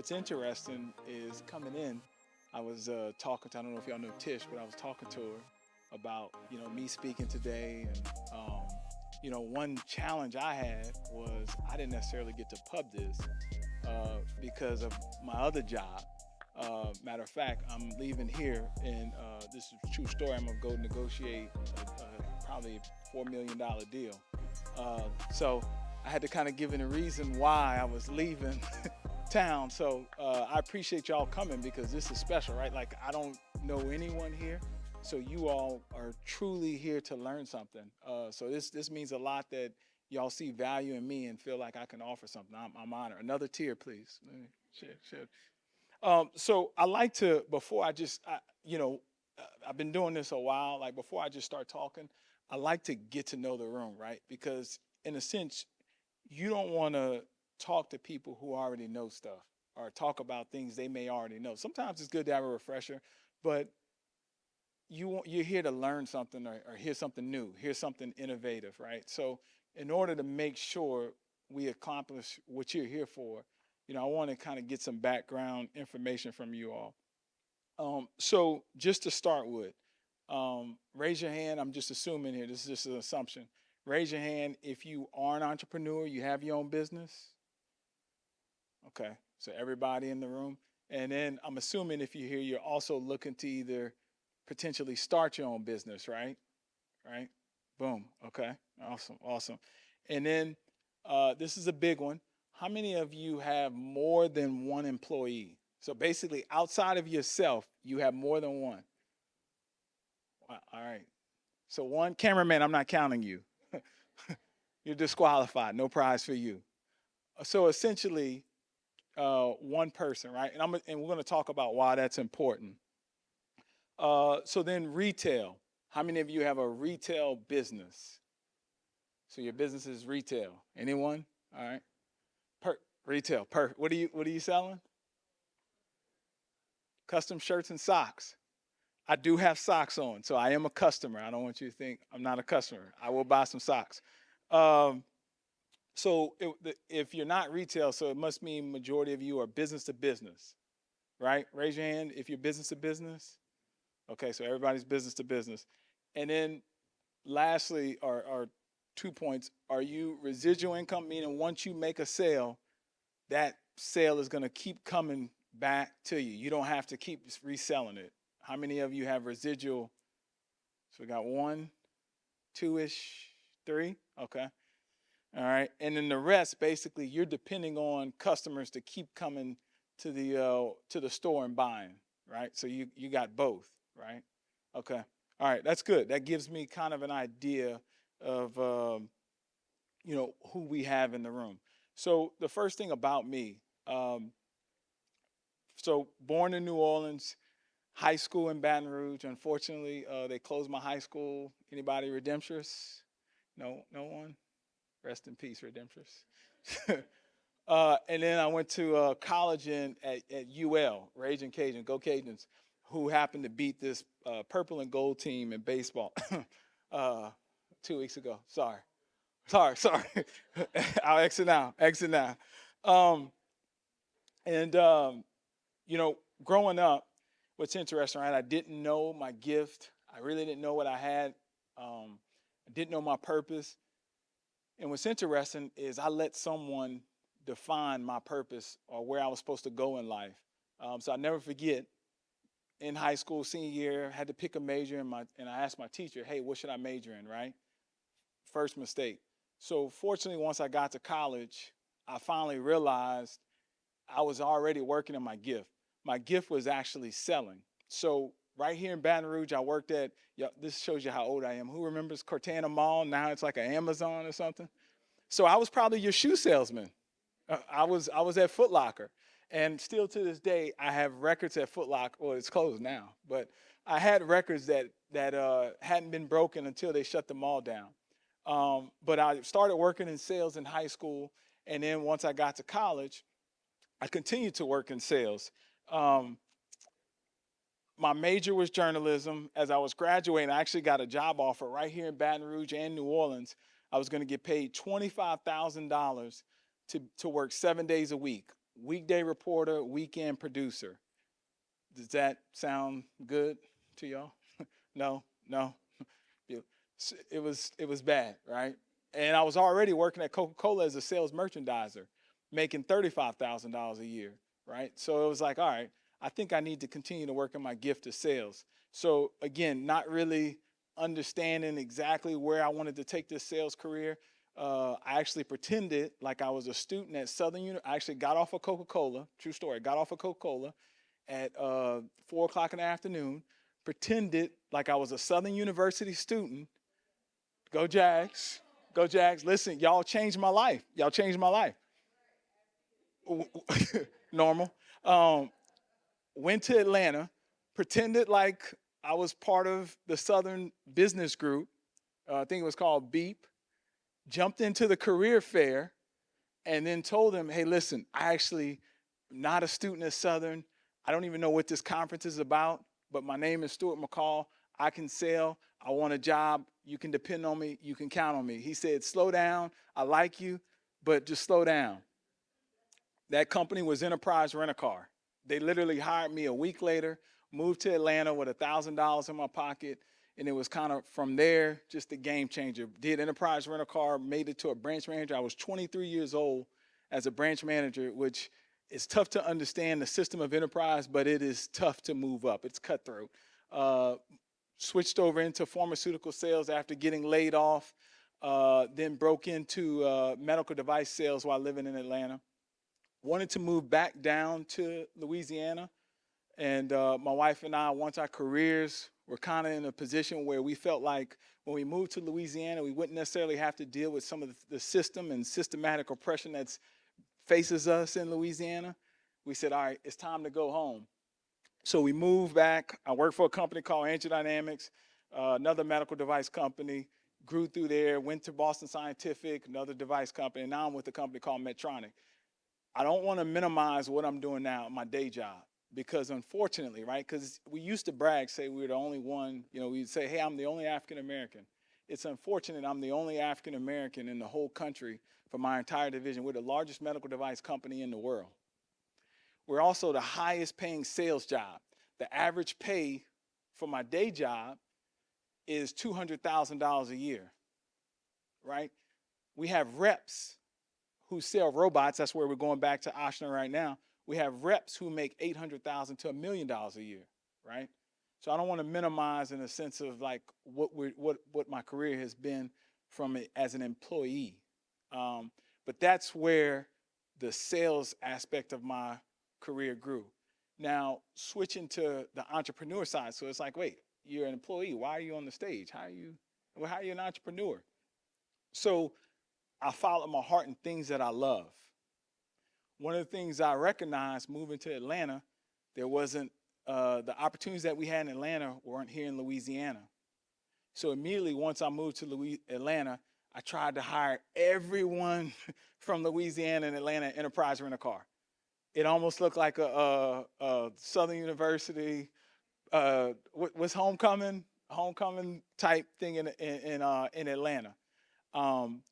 what's interesting is coming in, I was talking to, I don't know if y'all know Tish, but I was talking to her about, me speaking today. And, one challenge I had was I didn't necessarily get to pub this because of my other job. Matter of fact, I'm leaving here, and this is a true story. I'm gonna go negotiate probably $4 million deal. So I had to kind of give it a reason why I was leaving town. So I appreciate y'all coming because this is special, right? Like I don't know anyone here, so you all are truly here to learn something. So this means a lot that y'all see value in me and feel like I can offer something. I'm honored. Another tier, please. Let me share. So I like to, before I just, I've been doing this a while. Like before I just start talking, I like to get to know the room, right? Because in a sense, you don't want to talk to people who already know stuff or talk about things they may already know. Sometimes it's good to have a refresher, but you're here to learn something or hear something new, hear something innovative, right? So in order to make sure we accomplish what you're here for, I want to kind of get some background information from you all. So just to start with, raise your hand. I'm just assuming here. This is just an assumption. Raise your hand if you are an entrepreneur. You have your own business. Okay, so everybody in the room. And then I'm assuming if you're here, you're also looking to either potentially start your own business, right? Right? Boom. Okay. Awesome. And then this is a big one. How many of you have more than one employee? So basically, outside of yourself, you have more than one. All right. So one cameraman, I'm not counting you. You're disqualified. No prize for you. So essentially, one person, right? And we're going to talk about why that's important. So then retail. How many of you have a retail business? So your business is retail. Anyone? All right. Retail. What are you selling? Custom shirts and socks. I do have socks on, so I am a customer. I don't want you to think I'm not a customer. I will buy some socks. Um, so if you're not retail, so it must mean majority of you are business to business, right? Raise your hand if you're business to business. Okay, so everybody's business to business. And then lastly, or 2 points, are you residual income? Meaning once you make a sale, that sale is going to keep coming back to you. You don't have to keep reselling it. How many of you have residual? So we got one, two-ish, three. Okay. All right. And then the rest, basically, you're depending on customers to keep coming to the store and buying, right? So you got both, right? Okay. All right. That's good. That gives me kind of an idea of who we have in the room. So the first thing about me, so born in New Orleans, high school in Baton Rouge. Unfortunately, they closed my high school. Anybody redemptress? No one. Rest in peace, redemptress. And then I went to college at UL, Raging Cajun, Go Cajuns, who happened to beat this purple and gold team in baseball 2 weeks ago. Sorry. I'll exit now. Um, and growing up, what's interesting, right? I didn't know my gift. I really didn't know what I had. I didn't know my purpose. And what's interesting is I let someone define my purpose or where I was supposed to go in life. So I never forget. In high school, senior year, had to pick a major, and I asked my teacher, "Hey, what should I major in?" Right? First mistake. So fortunately, once I got to college, I finally realized I was already working on my gift. My gift was actually selling. So right here in Baton Rouge, I worked at, yeah, this shows you how old I am. Who remembers Cortana Mall? Now it's like an Amazon or something. So I was probably your shoe salesman. I was at Foot Locker. And still to this day, I have records at Foot Locker. Well, it's closed now. But I had records that hadn't been broken until they shut the mall down. But I started working in sales in high school. And then once I got to college, I continued to work in sales. Um, my major was journalism. As I was graduating, I actually got a job offer right here in Baton Rouge and New Orleans. I was going to get paid $25,000 to work 7 days a week. weekday reporter, weekend producer. Does that sound good to y'all? No, no. It was bad, right? And I was already working at Coca-Cola as a sales merchandiser, making $35,000 a year, right? So it was like, all right, I think I need to continue to work on my gift of sales. So again, not really understanding exactly where I wanted to take this sales career. I actually pretended like I was a student at Southern Uni. I actually got off of Coca-Cola. True story. Got off of Coca-Cola at 4 o'clock in the afternoon. Pretended like I was a Southern University student. Go Jags. Go Jags. Listen, y'all changed my life. Y'all changed my life. Normal. Um, Went to Atlanta, pretended like I was part of the Southern Business Group. I think it was called Beep. Jumped into the career fair and then told them, hey, listen, I actually not a student at Southern. I don't even know what this conference is about, but my name is Stewart McCall. I can sell. I want a job. You can depend on me. You can count on me. He said, slow down. I like you, but just slow down. That company was Enterprise Rent-A-Car. They literally hired me a week later, moved to Atlanta with $1,000 in my pocket, and it was kind of from there just a game changer. Did Enterprise Rent-A-Car, made it to a branch manager. I was 23 years old as a branch manager, which is tough to understand the system of enterprise, but it is tough to move up. It's cutthroat. Uh, Switched over into pharmaceutical sales after getting laid off, then broke into medical device sales while living in Atlanta. Wanted to move back down to Louisiana. And my wife and I, once our careers were kind of in a position where we felt like when we moved to Louisiana, we wouldn't necessarily have to deal with some of the system and systematic oppression that faces us in Louisiana. We said, all right, it's time to go home. So we moved back. I worked for a company called AngioDynamics, another medical device company, grew through there, went to Boston Scientific, another device company, and now I'm with a company called Medtronic. I don't want to minimize what I'm doing now, my day job, because unfortunately, right, because we used to brag, say we were the only one, we'd say, hey, I'm the only African American. It's unfortunate I'm the only African American in the whole country for my entire division. We're the largest medical device company in the world. We're also the highest paying sales job. The average pay for my day job is $200,000 a year, right? We have reps who sell robots. That's where we're going back to Oshner right now. We have reps who make $800,000 to $1 million a year, right? So I don't want to minimize in a sense of like what my career has been from it as an employee. But that's where the sales aspect of my career grew. Now, switching to the entrepreneur side. So it's like, wait, you're an employee. Why are you on the stage? How are you an entrepreneur? So I follow my heart in things that I love. One of the things I recognized moving to Atlanta, there wasn't, the opportunities that we had in Atlanta weren't here in Louisiana. So immediately once I moved to Atlanta, I tried to hire everyone from Louisiana and Atlanta Enterprise Rent-A-Car. It almost looked like a Southern University, what's homecoming type thing in Atlanta.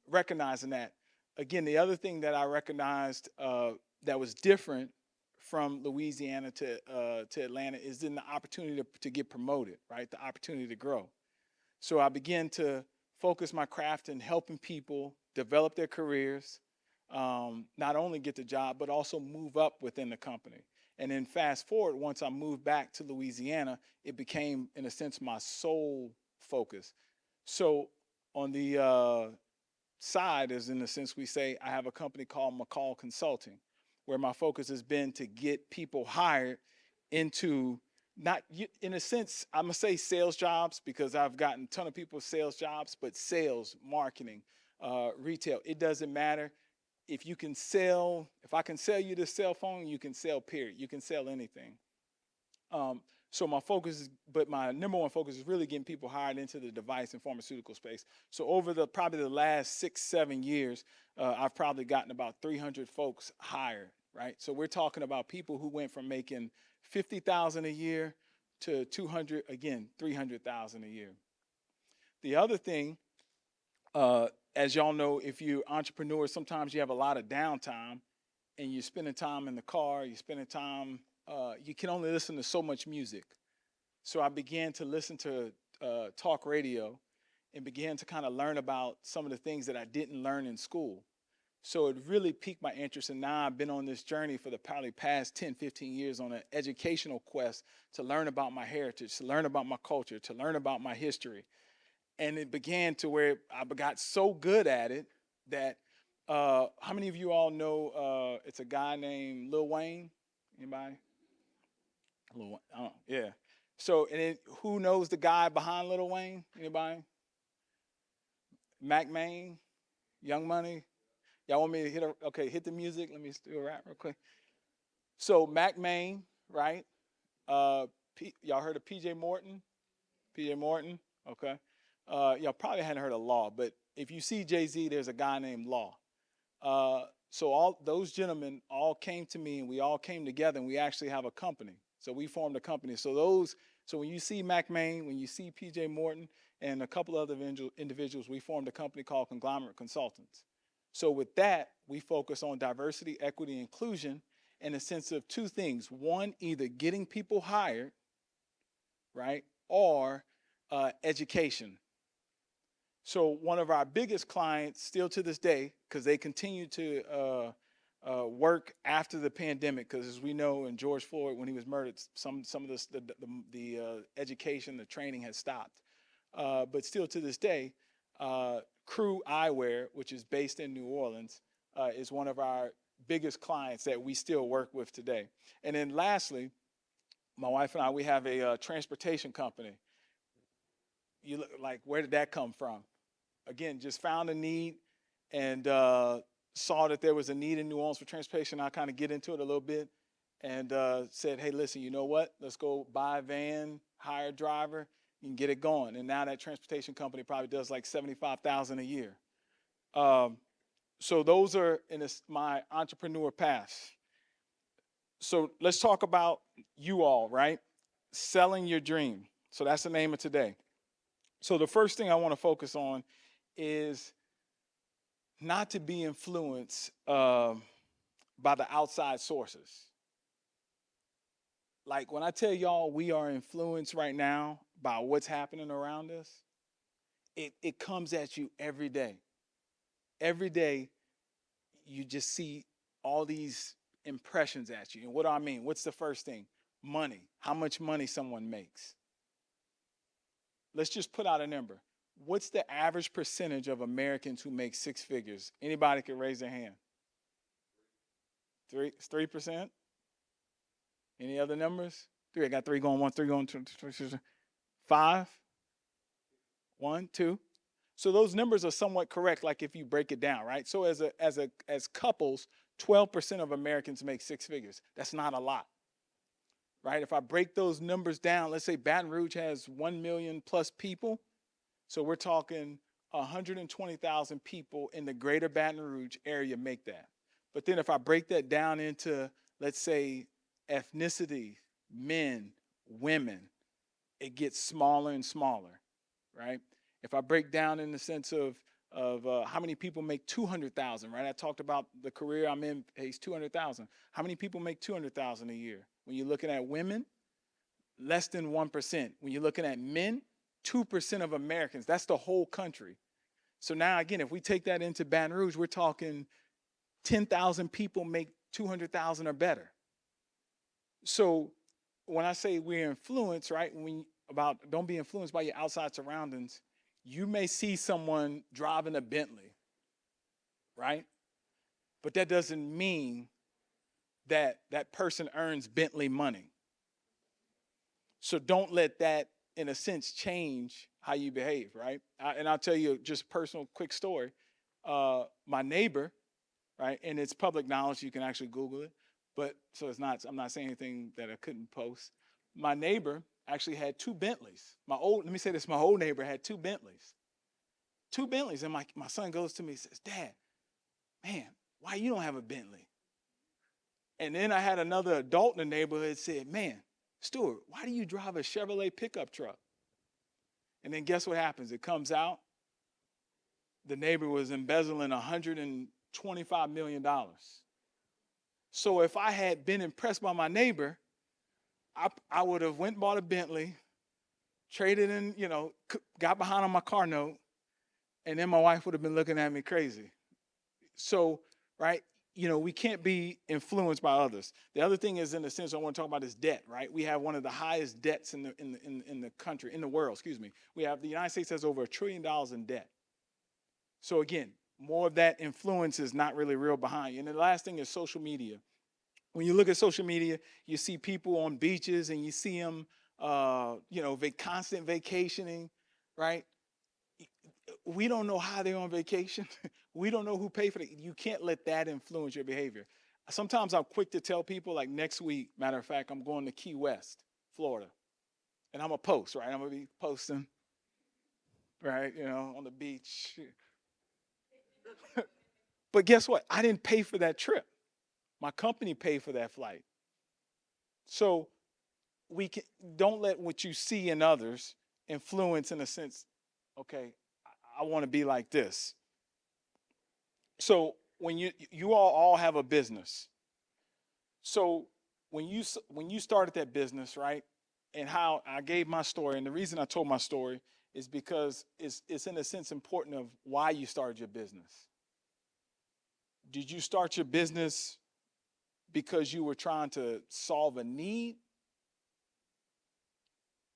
Recognizing that. Again, the other thing that I recognized that was different from Louisiana to Atlanta is then the opportunity to get promoted, right? The opportunity to grow. So I began to focus my craft in helping people develop their careers, not only get the job, but also move up within the company. And then fast forward, once I moved back to Louisiana, it became, in a sense, my sole focus. So on the side is in the sense we say I have a company called McCall Consulting, where my focus has been to get people hired into not, in a sense, I'm gonna say sales jobs because I've gotten a ton of people sales jobs, but sales, marketing, retail, it doesn't matter. If you can sell, if I can sell you this cell phone, you can sell, period. You can sell anything. So my focus is, but my number one focus is really getting people hired into the device and pharmaceutical space. So over probably the last 6-7 years, I've probably gotten about 300 folks hired, right? So we're talking about people who went from making $50,000 a year to 300,000 a year. The other thing, as y'all know, if you're entrepreneurs, sometimes you have a lot of downtime. and you're spending time in the car, you're spending time, you can only listen to so much music. So I began to listen to talk radio and began to kind of learn about some of the things that I didn't learn in school. So it really piqued my interest. And now I've been on this journey for the probably past 10, 15 years on an educational quest to learn about my heritage, to learn about my culture, to learn about my history. And it began to where I got so good at it that how many of you all know it's a guy named Lil Wayne? Anybody? Lil Wayne, yeah. So, and it, who knows the guy behind Lil Wayne? Anybody? Mac Main, Young Money. Y'all want me to hit okay, hit the music. Let me do a rap real quick. So Mac Main, right? Y'all heard of PJ Morton? PJ Morton, okay. Y'all probably hadn't heard of Law, but if you see Jay-Z, there's a guy named Law. So all those gentlemen all came to me, and we all came together, and we actually have a company. So we formed a company. So when you see Mac Main, when you see PJ Morton, and a couple other individuals, we formed a company called Conglomerate Consultants. So with that, we focus on diversity, equity, inclusion in a sense of two things. One, either getting people hired, right, or education. So one of our biggest clients still to this day, because they continue to work after the pandemic, because as we know in George Floyd, when he was murdered, some of this, the education, the training has stopped. But still to this day, BREW Eyewear, which is based in New Orleans, is one of our biggest clients that we still work with today. And then lastly, my wife and I, we have a transportation company. You look like, where did that come from? Again, just found a need and saw that there was a need in New Orleans for transportation. I kind of get into it a little bit and said, hey, listen, you know what? Let's go buy a van, hire a driver, and get it going. And now that transportation company probably does like $75,000 a year. So those are my entrepreneur paths. So let's talk about you all, right? Selling your dream. So that's the name of today. So the first thing I want to focus on is not to be influenced by the outside sources. Like when I tell y'all we are influenced right now by what's happening around us, it comes at you every day. Every day you just see all these impressions at you. And what do I mean? What's the first thing? Money. How much money someone makes. Let's just put out a number. What's the average percentage of Americans who make six figures? Anybody can raise their hand. 3%? Any other numbers? 3. I got 3 going, 1, 3 going, 2, 5, 1, 2. So those numbers are somewhat correct, like if you break it down, right? So as couples, 12% of Americans make six figures. That's not a lot, right? If I break those numbers down, let's say Baton Rouge has 1 million plus people. So we're talking 120,000 people in the greater Baton Rouge area make that. But then if I break that down into, let's say, ethnicity, men, women, it gets smaller and smaller, right? If I break down in the sense of how many people make 200,000, right? I talked about the career I'm in pays 200,000. How many people make 200,000 a year? When you're looking at women, less than 1%. When you're looking at men, 2% of Americans. That's the whole country. So now again, if we take that into Baton Rouge, we're talking 10,000 people make 200,000 or better. So when I say we're influenced, right? Don't be influenced by your outside surroundings. You may see someone driving a Bentley, right? But that doesn't mean that that person earns Bentley money. So don't let that, in a sense, change how you behave, right? And I'll tell you just a personal quick story. My neighbor, right, and it's public knowledge, you can actually Google it, but so I'm not saying anything that I couldn't post. My neighbor actually had 2 Bentleys. My old neighbor had 2 Bentleys. 2 Bentleys, and my son goes to me and says, Dad, man, why you don't have a Bentley? And then I had another adult in the neighborhood said, man, Stewart, why do you drive a Chevrolet pickup truck? And then guess what happens? It comes out, the neighbor was embezzling $125 million. So if I had been impressed by my neighbor, I would have went and bought a Bentley, traded in, got behind on my car note, and then my wife would have been looking at me crazy. So, right, we can't be influenced by others. The other thing is, in the sense I want to talk about is debt, right? We have one of the highest debts in the country, in the world, excuse me. We have, the United States has over $1 trillion in debt. So again, more of that influence is not really real behind you. And the last thing is social media. When you look at social media, you see people on beaches and you see them, constant vacationing, right? We don't know how they're on vacation. We don't know who paid for it. You can't let that influence your behavior. Sometimes I'm quick to tell people, like next week, matter of fact, I'm going to Key West, Florida. And I'm going to post, right? I'm going to be posting, right, on the beach. But guess what? I didn't pay for that trip. My company paid for that flight. So don't let what you see in others influence, in a sense, okay, I want to be like this. So when you all have a business. So when you started that business, right? And how I gave my story, and the reason I told my story is because it's in a sense important of why you started your business. Did you start your business because you were trying to solve a need,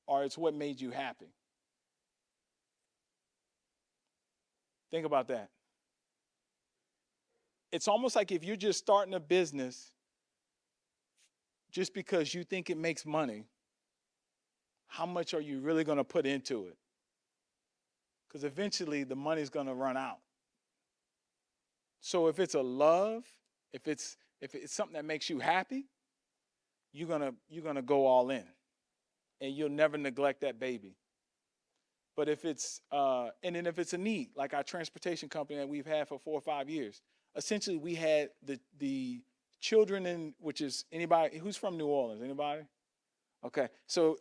or it's what made you happy? Think about that. It's almost like if you're just starting a business just because you think it makes money, how much are you really going to put into it? Because eventually the money's going to run out. So if it's a love, if it's something that makes you happy, you're gonna go all in, and you'll never neglect that baby. But if it's and then if it's a need, like our transportation company that we've had for 4 or 5 years, essentially we had the children in, which is anybody who's from New Orleans, anybody? Okay, so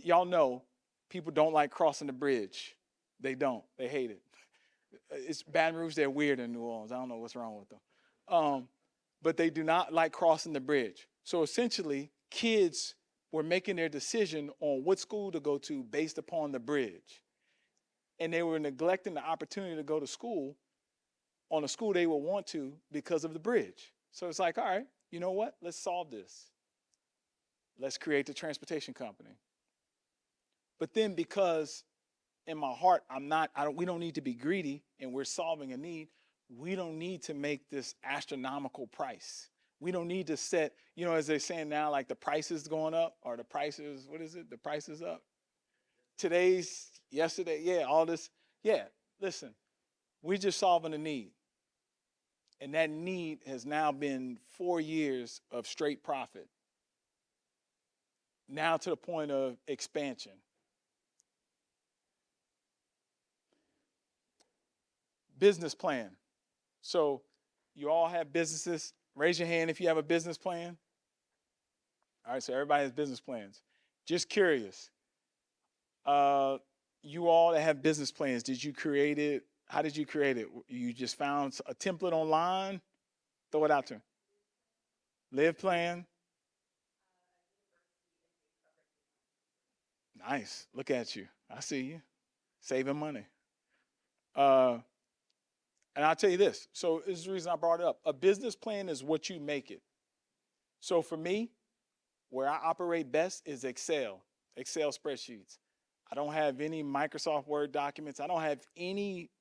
y'all know people don't like crossing the bridge. They don't. They hate it. It's Baton Rouge. They're weird in New Orleans. I don't know what's wrong with them. But they do not like crossing the bridge. So essentially, kids were making their decision on what school to go to based upon the bridge. And they were neglecting the opportunity to go to school on a school they would want to because of the bridge. So it's like, all right, you know what? Let's solve this. Let's create the transportation company. But then because in my heart, we don't need to be greedy, and we're solving a need. We don't need to make this astronomical price. We don't need to set, as they're saying now, like the price is going up, or the price is, what is it? The price is up. Yesterday, yeah, all this. Yeah, listen, we're just solving a need. And that need has now been 4 years of straight profit. Now to the point of expansion. Business plan. So you all have businesses. Raise your hand if you have a business plan. All right, so everybody has business plans. Just curious. You all that have business plans, did you create it? How did you create it? You just found a template online? Throw it out to me. Live plan. Nice. Look at you. I see you. Saving money. And I'll tell you this. So this is the reason I brought it up. A business plan is what you make it. So for me, where I operate best is Excel spreadsheets. I don't have any Microsoft Word documents. I don't have any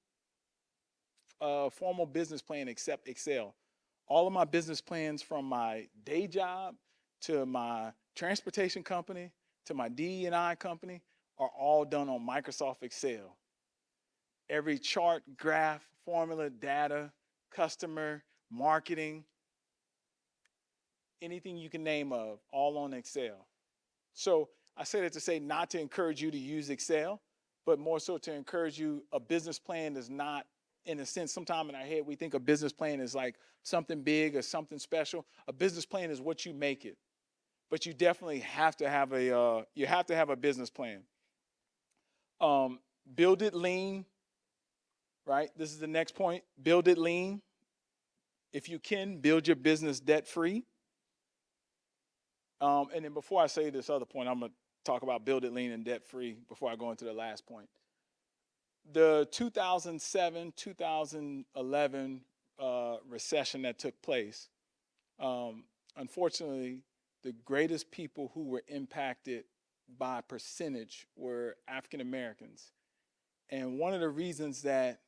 formal business plan except Excel. All of my business plans, from my day job to my transportation company to my DE&I company, are all done on Microsoft Excel. Every chart, graph, formula, data, customer, marketing, anything you can name of, all on Excel. So I say that to say not to encourage you to use Excel, but more so to encourage you. A business plan is not, in a sense, sometimes in our head we think a business plan is like something big or something special. A business plan is what you make it. But you definitely have to have a business plan. Build it lean, right? This is the next point. Build it lean. if you can, build your business debt free. And then before I say this other point, I'm going to talk about build it lean and debt free before I go into the last point. The 2007, 2011 recession that took place, unfortunately, the greatest people who were impacted by percentage were African Americans. And one of the reasons that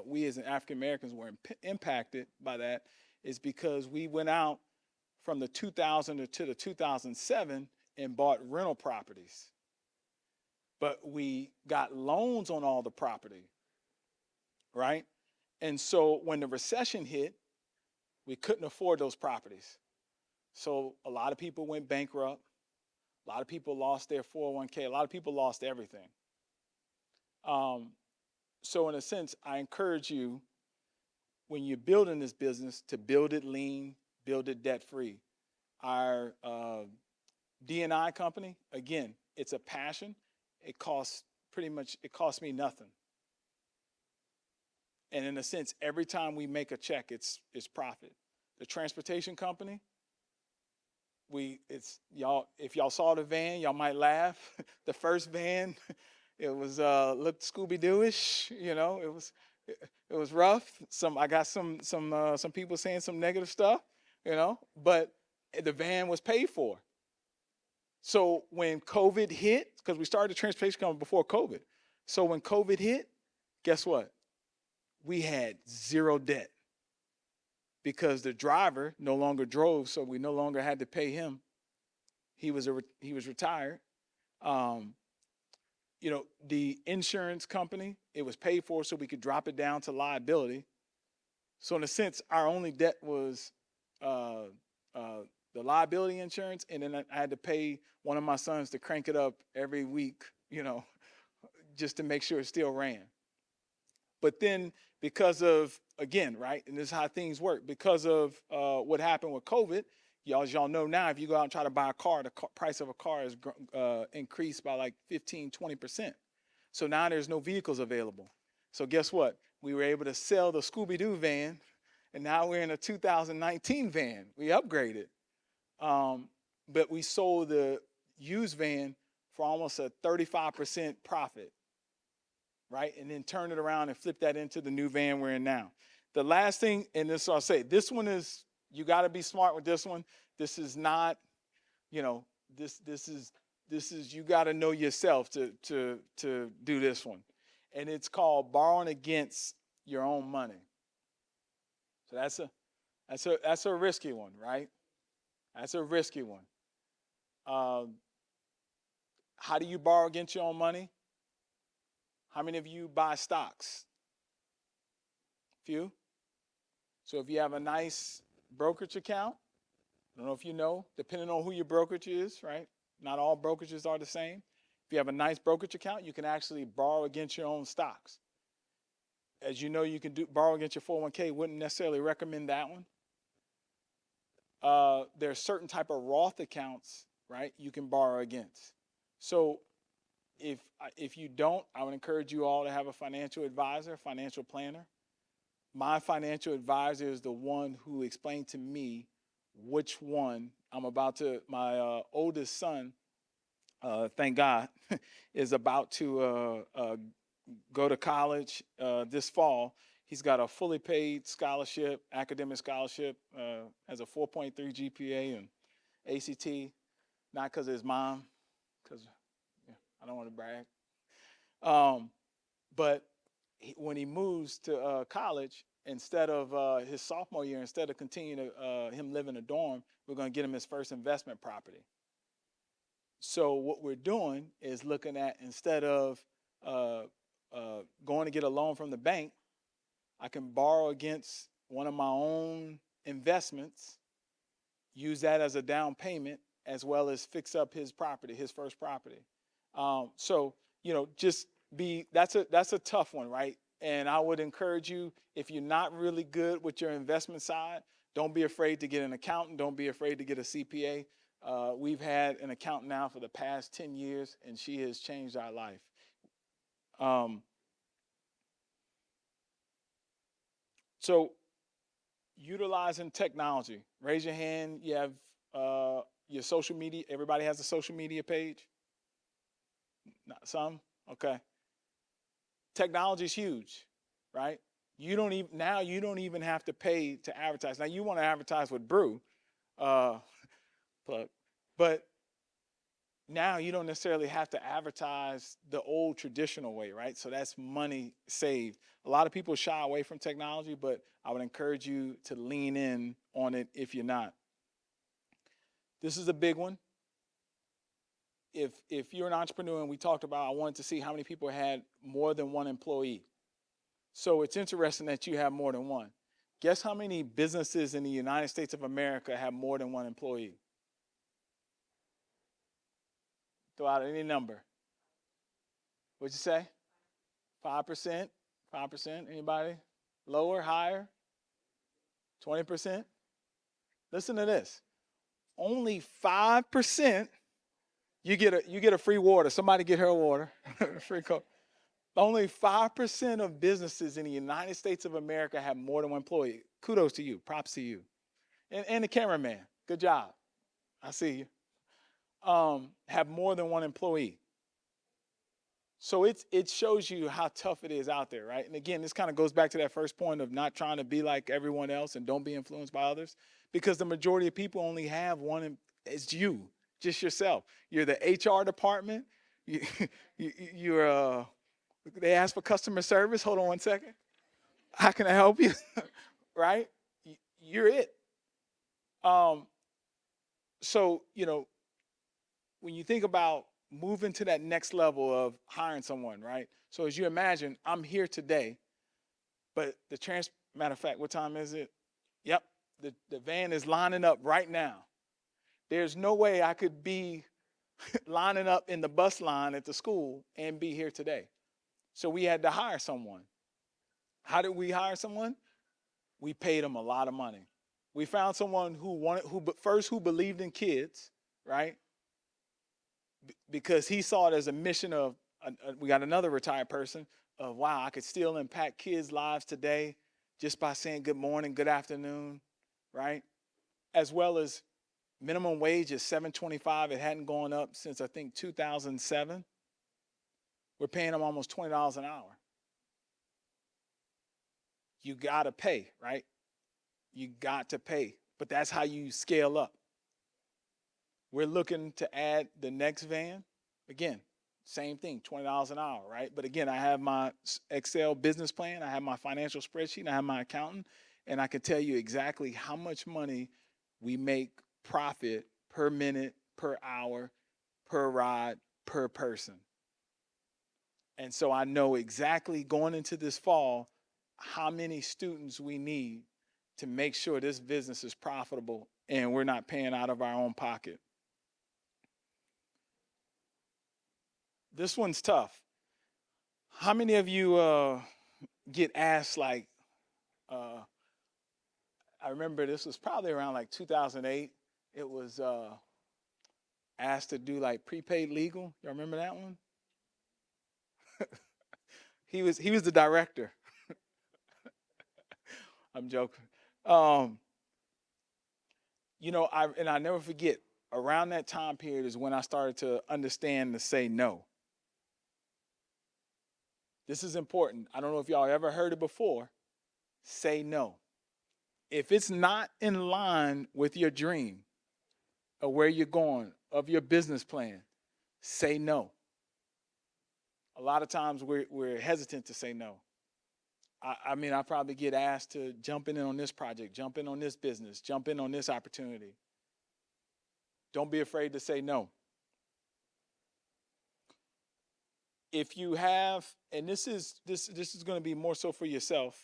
we as African Americans were impacted by that is because we went out from the 2000 to the 2007 and bought rental properties. But we got loans on all the property, right? And so when the recession hit, we couldn't afford those properties. So a lot of people went bankrupt. A lot of people lost their 401k. A lot of people lost everything. So in a sense, I encourage you, when you're building this business, to build it lean, build it debt free. Our D&I company, again, it's a passion. It costs me nothing. And in a sense, every time we make a check, it's profit. The transportation company, if y'all saw the van, y'all might laugh. The first van, it was looked Scooby-Doo-ish, it was rough. I got some people saying some negative stuff, but the van was paid for. So when COVID hit, because we started the transportation company before COVID. So when COVID hit, guess what? We had zero debt because the driver no longer drove, so we no longer had to pay him. He was retired. The insurance company, it was paid for so we could drop it down to liability. So in a sense, our only debt was the liability insurance, and then I had to pay one of my sons to crank it up every week, just to make sure it still ran. But then because of, again, right, and this is how things work, because of what happened with COVID, as y'all know now, if you go out and try to buy a car, the price of a car is increased by like 15-20%. So now there's no vehicles available. So guess what? We were able to sell the Scooby-Doo van, and now we're in a 2019 van. We upgraded. But we sold the used van for almost a 35% profit, right? And then turned it around and flipped that into the new van we're in now. The last thing, and this I'll say, this one is, you got to be smart with this one. This is not, this is you got to know yourself to do this one. And it's called borrowing against your own money. So that's a risky one, right? That's a risky one. How do you borrow against your own money? How many of you buy stocks? Few. So if you have a nice brokerage account, I don't know if you know, depending on who your brokerage is, right? Not all brokerages are the same. If you have a nice brokerage account, you can actually borrow against your own stocks. As you know, you can borrow against your 401k. Wouldn't necessarily recommend that one. There are certain type of Roth accounts, right, you can borrow against. So if you don't, I would encourage you all to have a financial advisor, financial planner. My financial advisor is the one who explained to me which one my oldest son, thank God, is about to go to college this fall. He's got a fully paid scholarship, academic scholarship, has a 4.3 GPA and ACT, not because of his mom, because I don't want to brag. But when he moves to college, instead of his sophomore year, instead of continuing him live in a dorm, we're going to get him his first investment property. So what we're doing is looking at, instead of going to get a loan from the bank, I can borrow against one of my own investments, use that as a down payment, as well as fix up his property, his first property. That's a tough one, right? And I would encourage you, if you're not really good with your investment side, don't be afraid to get an accountant. Don't be afraid to get a CPA. We've had an accountant now for the past 10 years, and she has changed our life. So utilizing technology. Raise your hand. You have your social media. Everybody has a social media page. Not some. Okay. Technology is huge, right? You don't even have to pay to advertise. Now you want to advertise with BREW, uh, plug, but now you don't necessarily have to advertise the old traditional way, right? So that's money saved. A lot of people shy away from technology, but I would encourage you to lean in on it if you're not. This is a big one. If you're an entrepreneur, and we talked about, I wanted to see how many people had more than one employee. So it's interesting that you have more than one. Guess how many businesses in the United States of America have more than one employee? Throw out any number. What'd you say? 5%? 5%? Anybody? Lower, higher? 20%? Listen to this. Only 5%. You get a free water. Somebody get her a water. Free Coke. Only 5% of businesses in the United States of America have more than one employee. Kudos to you. Props to you. And the cameraman. Good job. I see you. Have more than one employee. So it shows you how tough it is out there, right? And again, this kind of goes back to that first point of not trying to be like everyone else and don't be influenced by others, because the majority of people only have one. It's you, just yourself. You're the HR department. You, you're. They ask for customer service. Hold on one second. How can I help you? Right? You're it. Um, so when you think about moving to that next level of hiring someone, right? So as you imagine, I'm here today, but matter of fact, what time is it? Yep, the van is lining up right now. There's no way I could be lining up in the bus line at the school and be here today. So we had to hire someone. How did we hire someone? We paid them a lot of money. We found someone who believed in kids, right? Because he saw it as a mission of, we got another retired person, of wow, I could still impact kids' lives today just by saying good morning, good afternoon, right? As well as minimum wage is $7.25. It hadn't gone up since I think 2007. We're paying them almost $20 an hour. You gotta pay, right? You got to pay, but that's how you scale up. We're looking to add the next van. Again, same thing, $20 an hour, right? But again, I have my Excel business plan, I have my financial spreadsheet, I have my accountant, and I can tell you exactly how much money we make profit per minute, per hour, per ride, per person. And so I know exactly going into this fall how many students we need to make sure this business is profitable and we're not paying out of our own pocket. This one's tough. How many of you get asked like, I remember this was probably around like 2008. It was asked to do like prepaid legal. Y'all remember that one? He was the director. I'm joking. Um, I never forget. Around that time period is when I started to understand to say no. This is important. I don't know if y'all ever heard it before. Say no. If it's not in line with your dream of where you're going, of your business plan, say no. A lot of times we're hesitant to say no. I mean, I probably get asked to jump in on this project, jump in on this business, jump in on this opportunity. Don't be afraid to say no. If you have, and this is going to be more so for yourself.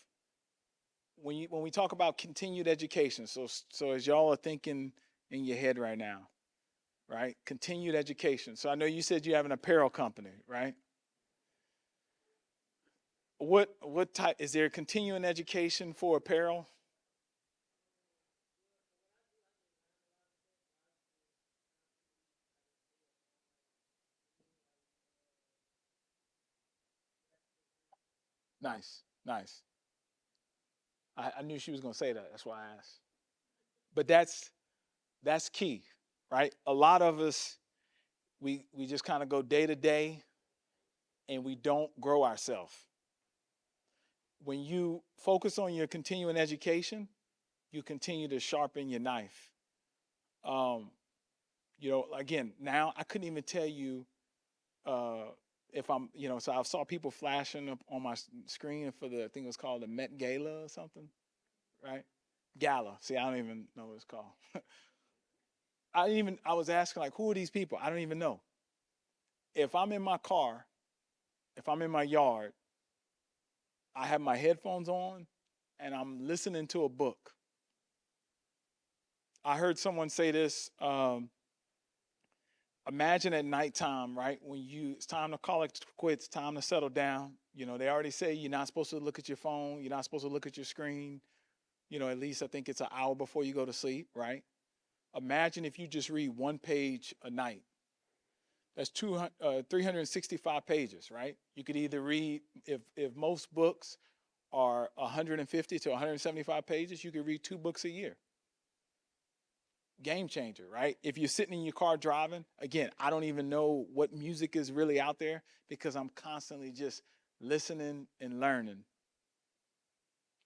When we talk about continued education, so as y'all are thinking in your head right now, right? Continued education. So I know you said you have an apparel company, right? What type is there? Continuing education for apparel? Nice, nice. I knew she was going to say that. That's why I asked. But that's key, right? A lot of us, we just kind of go day to day and we don't grow ourselves. When you focus on your continuing education, you continue to sharpen your knife. Um, again, now I couldn't even tell you uh, if I'm, so I saw people flashing up on my screen for I think it was called the Met Gala or something, right? Gala. See, I don't even know what it's called. I was asking, like, who are these people? I don't even know. If I'm in my car, if I'm in my yard, I have my headphones on and I'm listening to a book. I heard someone say this. Imagine at nighttime, right? When it's time to call it quits, time to settle down. They already say you're not supposed to look at your phone. You're not supposed to look at your screen. At least I think it's an hour before you go to sleep, right? Imagine if you just read one page a night. That's 365 pages, right? You could either read, if most books are 150 to 175 pages, you could read 2 books a year. Game changer, right? If you're sitting in your car driving, again, I don't even know what music is really out there because I'm constantly just listening and learning,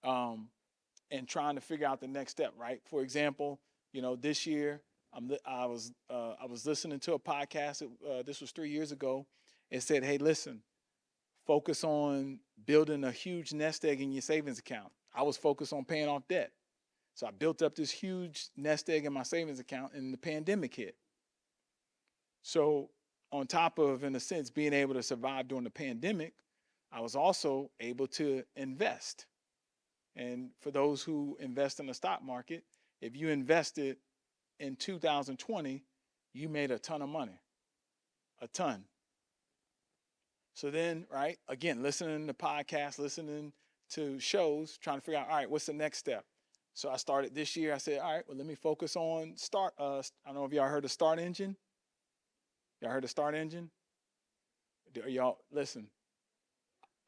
and trying to figure out the next step, right? For example, this year I was listening to a podcast. This was 3 years ago. It said, "Hey, listen, focus on building a huge nest egg in your savings account." I was focused on paying off debt. So I built up this huge nest egg in my savings account and the pandemic hit. So on top of, in a sense, being able to survive during the pandemic, I was also able to invest. And for those who invest in the stock market, if you invested in 2020, you made a ton of money, a ton. So then, right, again, listening to podcasts, listening to shows, trying to figure out, all right, what's the next step? So I started this year. I said, all right, well, let me focus on Start. I don't know if y'all heard of Start Engine. Y'all heard of Start Engine? Y'all, listen,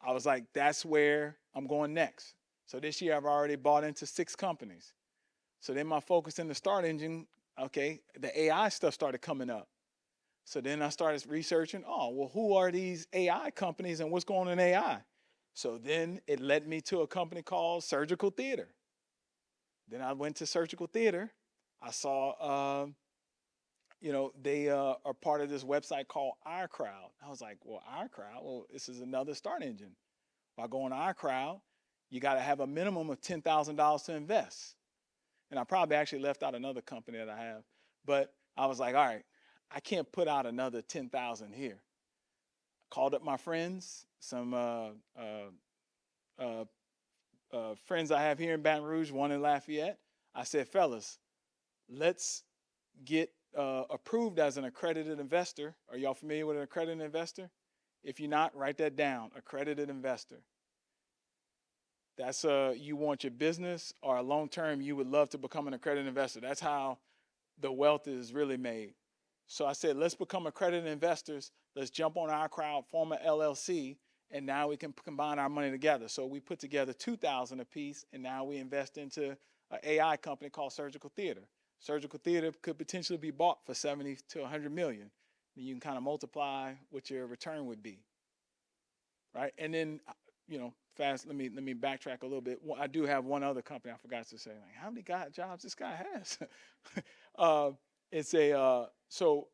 I was like, that's where I'm going next. So this year I've already bought into 6 companies. So then my focus in the Start Engine, okay, the AI stuff started coming up. So then I started researching, well, who are these AI companies and what's going on in AI? So then it led me to a company called Surgical Theater. Then I went to Surgical Theater. I saw, they are part of this website called iCrowd. I was like, well, iCrowd, well, this is another Start Engine. By going to iCrowd, you got to have a minimum of $10,000 to invest. And I probably actually left out another company that I have. But I was like, all right, I can't put out another 10,000 here. I called up my friends, some friends I have here in Baton Rouge, one in Lafayette. I said, fellas, let's get approved as an accredited investor. Are y'all familiar with an accredited investor? If you're not, write that down, accredited investor. That's you want your business or long term, you would love to become an accredited investor. That's how the wealth is really made. So I said, let's become accredited investors. Let's jump on our crowd, form an LLC, and now we can combine our money together. So we put together 2,000 apiece, and now we invest into an AI company called Surgical Theater. Surgical Theater could potentially be bought for 70 to 100 million. Then you can kind of multiply what your return would be, right? And then, fast. Let me backtrack a little bit. I do have one other company I forgot to say. Like, how many jobs this guy has? It's a so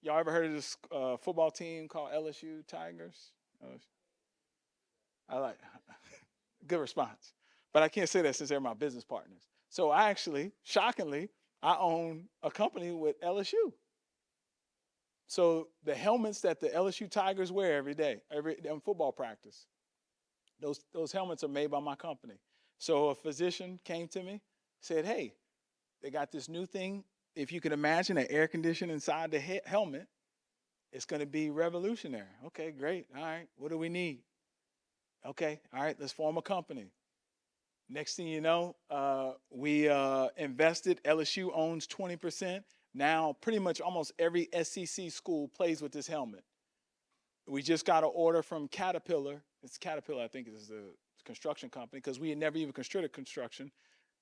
y'all ever heard of this football team called LSU Tigers? I like good response, but I can't say that since they're my business partners. So I actually, shockingly, I own a company with LSU. So the helmets that the LSU Tigers wear every day, in football practice, those helmets are made by my company. So a physician came to me, said, hey, they got this new thing. If you can imagine an air conditioner inside the helmet, it's going to be revolutionary. Okay, great. All right, what do we need? Okay, all right, let's form a company. Next thing you know, we invested. LSU owns 20%. Now, pretty much almost every SEC school plays with this helmet. We just got an order from Caterpillar. It's Caterpillar, I think it's construction company because we had never even constructed construction.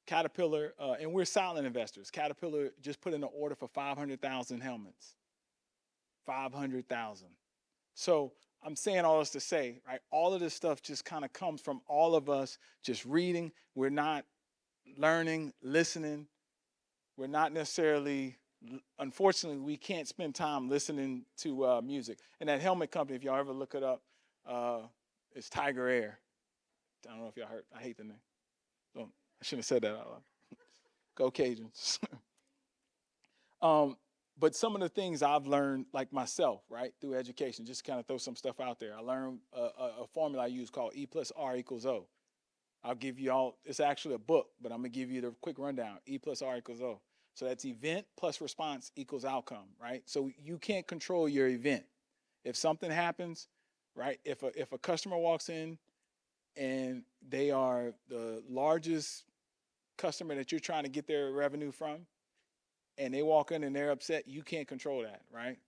Caterpillar, and we're silent investors. Caterpillar just put in an order for 500,000 helmets. 500,000. So I'm saying all this to say, right? All of this stuff just kind of comes from all of us just reading. We're not learning, listening. We're not necessarily, unfortunately, we can't spend time listening to music. And that helmet company, if y'all ever look it up, it's Tiger Air. I don't know if y'all heard. I hate the name. Don't, I shouldn't have said that out loud. Go Cajuns. But some of the things I've learned, like myself, right, through education, just kind of throw some stuff out there. I learned a formula I use called E plus R equals O. I'll give you all, it's actually a book, but I'm going to give you the quick rundown. E plus R equals O. So that's event plus response equals outcome, right? So you can't control your event. If something happens, right, if a customer walks in and they are the largest customer that you're trying to get their revenue from, and they walk in and they're upset, you can't control that, right?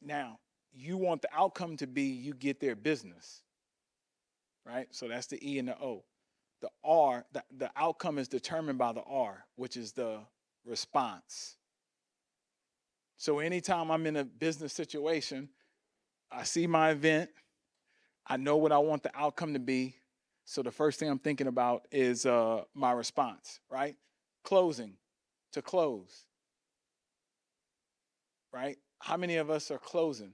Now, you want the outcome to be you get their business, right? So that's the E and the O. The R, the outcome is determined by the R, which is the response. So anytime I'm in a business situation, I see my event, I know what I want the outcome to be. So the first thing I'm thinking about is my response, right? Closing. To close, right? How many of us are closing?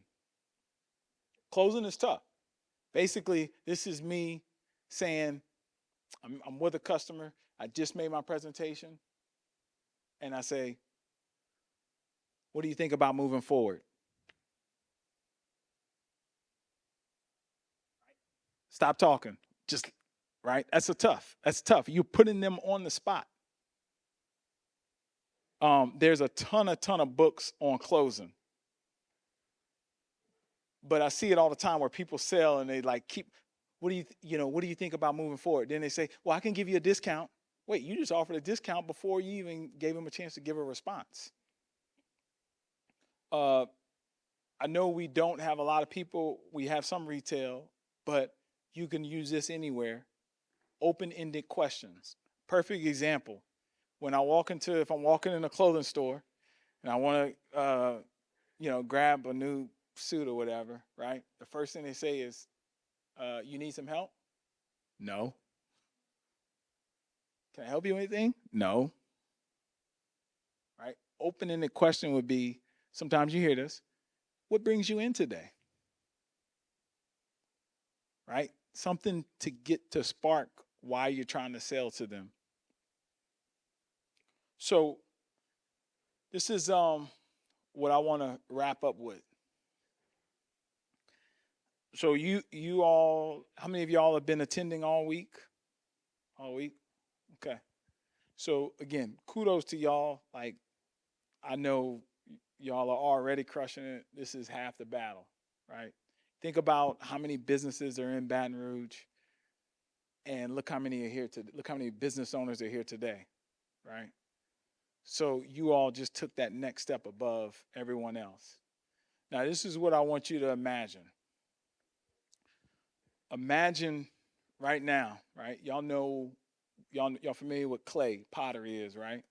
Closing is tough. Basically, this is me saying, I'm with a customer. I just made my presentation. And I say, what do you think about moving forward? Stop talking. Just, right? That's tough. You're putting them on the spot. There's a ton of books on closing. But I see it all the time where people sell and they like what do you think about moving forward? Then they say, well, I can give you a discount. Wait, you just offered a discount before you even gave them a chance to give a response. I know we don't have a lot of people. We have some retail, but you can use this anywhere. Open-ended questions. Perfect example. If I'm walking in a clothing store and I want to, grab a new suit or whatever, right? The first thing they say is, you need some help? No. Can I help you with anything? No. Right? Open-ended question would be, sometimes you hear this, what brings you in today? Right? Something to get to spark why you're trying to sell to them. So this is what I want to wrap up with. So you all, how many of y'all have been attending all week? All week? Okay. So again, kudos to y'all. Like, I know y'all are already crushing it. This is half the battle, right? Think about how many businesses are in Baton Rouge, and look how many are here look how many business owners are here today, right? So you all just took that next step above everyone else. Now, this is what I want you to imagine. Imagine right now, right? Y'all know, y'all familiar with clay, pottery is, right?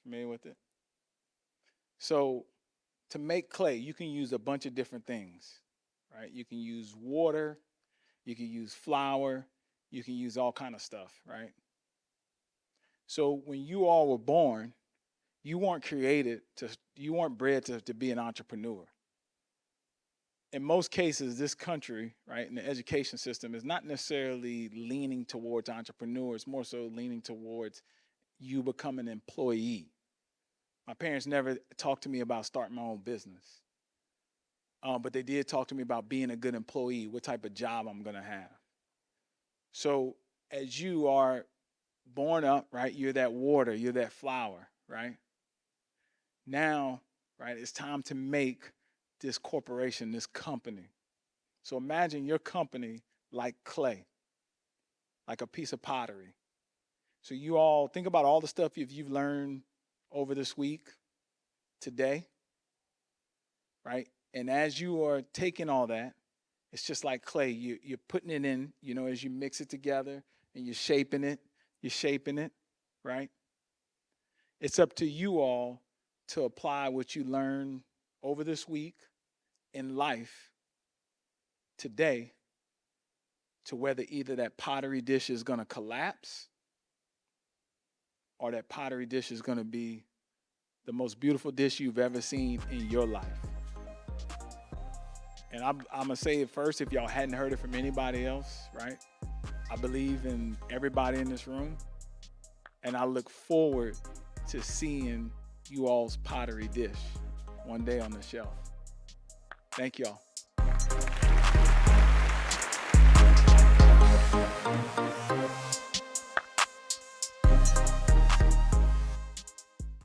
Familiar with it? So to make clay, you can use a bunch of different things, right? You can use water, you can use flour, you can use all kind of stuff, right? So when you all were born, you weren't bred to be an entrepreneur. In most cases, this country, right, in the education system is not necessarily leaning towards entrepreneurs, more so leaning towards you becoming an employee. My parents never talked to me about starting my own business. But they did talk to me about being a good employee, what type of job I'm going to have. So as you are born up, right, you're that water, you're that flour, right? Now, right, it's time to make this corporation, this company. So imagine your company like clay, like a piece of pottery. So you all think about all the stuff you've learned over this week, today, right? And as you are taking all that It's just like clay. You're putting it in, as you mix it together and you're shaping it, right? It's up to you all to apply what you learn over this week in life today to whether either that pottery dish is going to collapse or that pottery dish is going to be the most beautiful dish you've ever seen in your life. And I'm going to say it first if y'all hadn't heard it from anybody else, right? I believe in everybody in this room, and I look forward to seeing you all's pottery dish one day on the shelf. Thank y'all.